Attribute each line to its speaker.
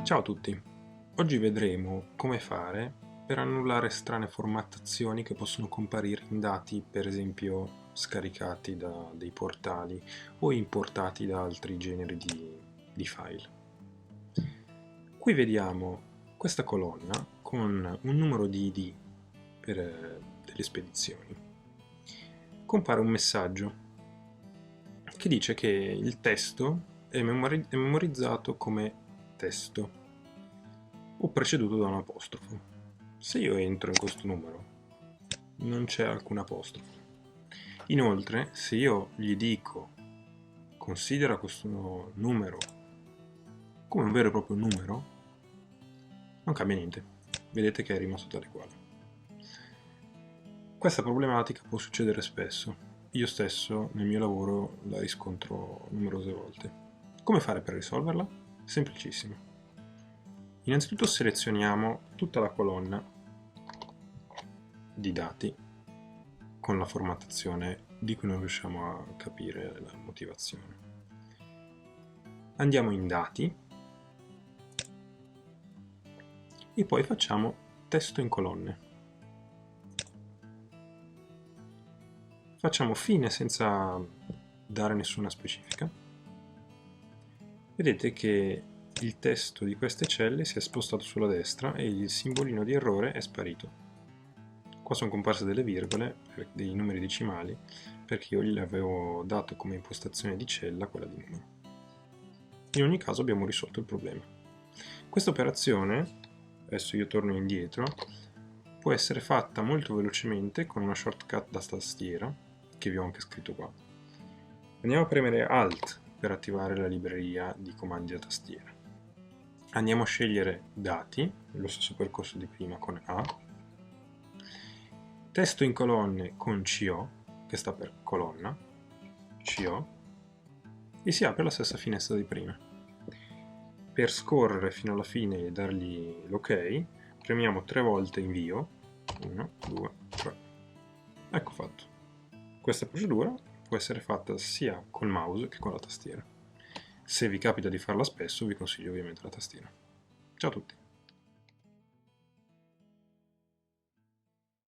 Speaker 1: Ciao a tutti, oggi vedremo come fare per annullare strane formattazioni che possono comparire in dati, per esempio scaricati da dei portali o importati da altri generi di file. Qui vediamo questa colonna con un numero di ID per delle spedizioni. Compare un messaggio che dice che il testo è memorizzato come testo o preceduto da un apostrofo. Se io entro in questo numero, non c'è alcun apostrofo. Inoltre, se io gli dico considera questo numero come un vero e proprio numero, non cambia niente. Vedete che è rimasto tale quale. Questa problematica può succedere spesso. Io stesso nel mio lavoro la riscontro numerose volte. Come fare per risolverla? Semplicissimo. Innanzitutto selezioniamo tutta la colonna di dati con la formattazione di cui non riusciamo a capire la motivazione. Andiamo in dati e poi facciamo testo in colonne. Facciamo fine senza dare nessuna specifica. Vedete che il testo di queste celle si è spostato sulla destra e il simbolino di errore è sparito. Qua sono comparse delle virgole, dei numeri decimali, perché io gli avevo dato come impostazione di cella quella di numero. In ogni caso abbiamo risolto il problema. Questa operazione, adesso io torno indietro, può essere fatta molto velocemente con una shortcut da tastiera, che vi ho anche scritto qua. Andiamo a premere Alt per attivare la libreria di comandi da tastiera. Andiamo a scegliere Dati, lo stesso percorso di prima con A, testo in colonne con CO, che sta per colonna, CO, e si apre la stessa finestra di prima. Per scorrere fino alla fine e dargli l'ok, premiamo 3 volte invio, 1, 2, 3. Ecco fatto. Questa procedura può essere fatta sia col mouse che con la tastiera. Se vi capita di farla spesso, vi consiglio ovviamente la tastiera. Ciao a tutti!